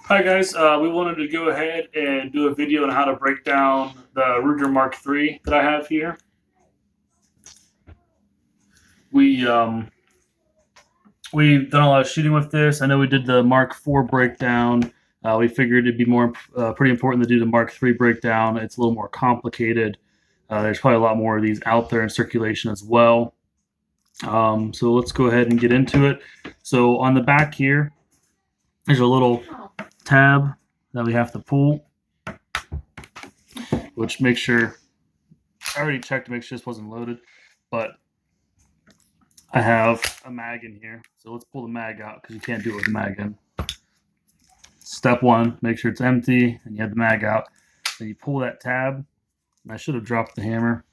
Hi guys, we wanted to go ahead and do a video on how to break down the Ruger Mark III that I have here. We we've done a lot of shooting with this. I know we did the Mark IV breakdown. We figured it'd be pretty important to do the Mark III breakdown. It's a little more complicated. There's probably a lot more of these out there in circulation as well. So let's go ahead and get into it. So on the back here, there's a little tab that we have to pull, which makes sure I already checked to make sure this wasn't loaded, but I have a mag in here. So let's pull the mag out because you can't do it with the mag in. Step one, make sure it's empty and you have the mag out. Then you pull that tab. And I should have dropped the hammer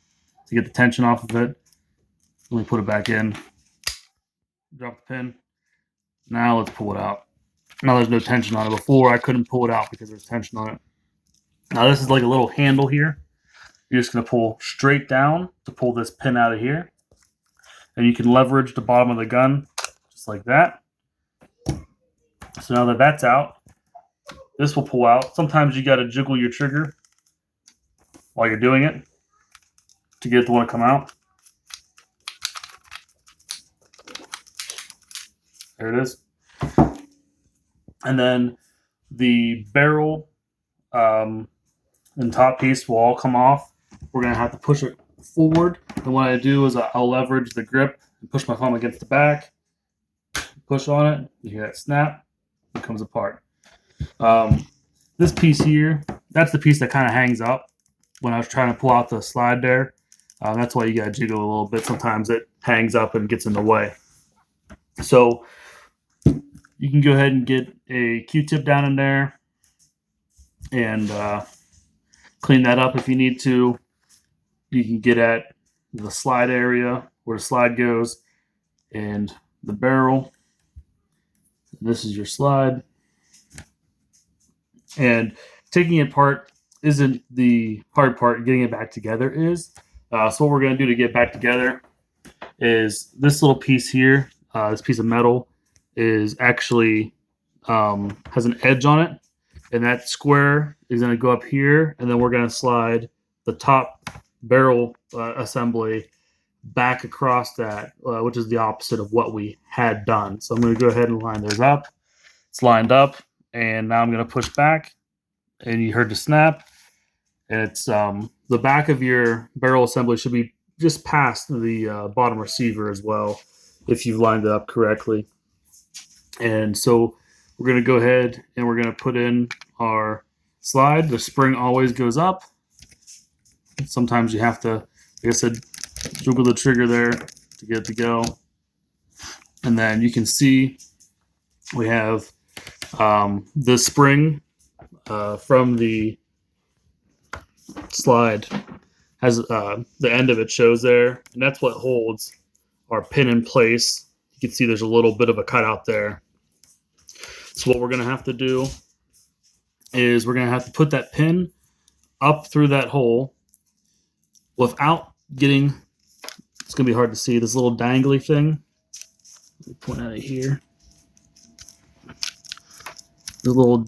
to get the tension off of it. Let me put it back in. Drop the pin. Now let's pull it out. Now there's no tension on it. Before I couldn't pull it out because there's tension on it. Now this is like a little handle here. You're just going to pull straight down to pull this pin out of here. And you can leverage the bottom of the gun just like that. So now that that's out, this will pull out. Sometimes you got to jiggle your trigger while you're doing it to get the one to come out. There it is. And then the barrel and top piece will all come off. We're going to have to push it forward. And what I do is I'll leverage the grip and push my thumb against the back. Push on it. You hear that snap. It comes apart. This piece here, that's the piece that kind of hangs up when I was trying to pull out the slide there. That's why you got to jiggle a little bit. Sometimes it hangs up and gets in the way. So you can go ahead and get a Q-tip down in there and clean that up if you need to. You can get at the slide area where the slide goes and the barrel. This is your slide. And taking it apart isn't the hard part. Getting it back together is. So what we're going to do to get back together is this little piece here, this piece of metal, is actually has an edge on it. And that square is going to go up here. And then we're going to slide the top barrel assembly back across that, which is the opposite of what we had done. So I'm going to go ahead and line those up. It's lined up. And now I'm going to push back. And you heard the snap. And it's the back of your barrel assembly should be just past the bottom receiver as well, if you've lined it up correctly. And so we're going to go ahead and we're going to put in our slide. The spring always goes up. Sometimes you have to, like I said, jiggle the trigger there to get it to go. And then you can see we have the spring from the slide has the end of it shows there, and that's what holds our pin in place. You can see there's a little bit of a cutout there. So what we're going to have to do is we're going to have to put that pin up through that hole without getting, it's going to be hard to see, this little dangly thing. Let me point at it here. The little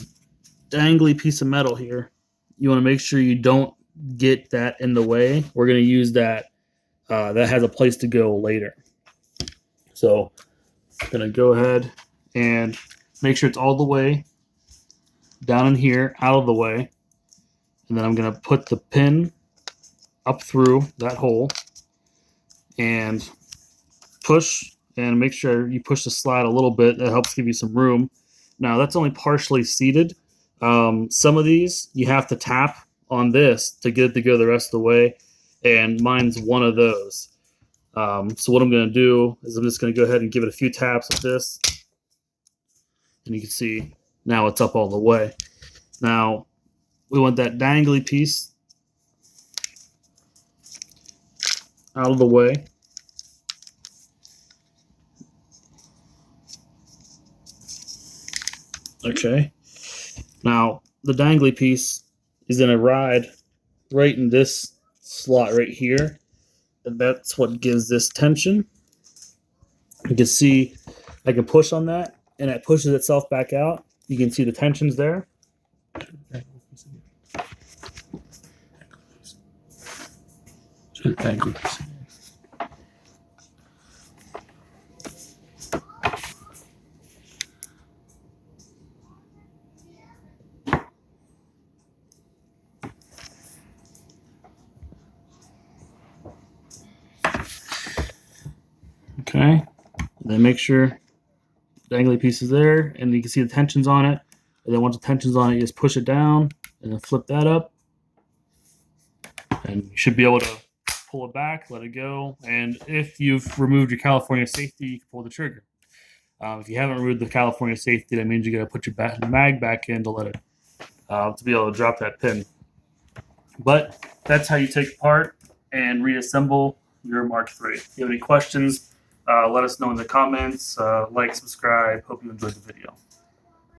dangly piece of metal here. You want to make sure you don't get that in the way. We're going to use that. That has a place to go later. So I'm going to go ahead and make sure it's all the way down in here, out of the way. And then I'm going to put the pin up through that hole and push, and make sure you push the slide a little bit. That helps give you some room. Now that's only partially seated. Some of these you have to tap on this to get it to go the rest of the way, and mine's one of those. So what I'm going to do is I'm just going to go ahead and give it a few taps with this, and you can see now it's up all the way. Now we want that dangly piece out of the way. Okay. Now the dangly piece is going to ride right in this slot right here, and that's what gives this tension. You can see I can push on that, and it pushes itself back out. You can see the tensions there. Okay, then make sure the dangly piece is there, and you can see the tensions on it. And then once the tension's on it, you just push it down and then flip that up, and you should be able to pull it back, let it go. And if you've removed your California safety, you can pull the trigger. If you haven't removed the California safety, that means you got to put your mag back in to let it to be able to drop that pin. But that's how you take apart and reassemble your Mark III. If you have any questions, let us know in the comments. Like, subscribe. Hope you enjoyed the video.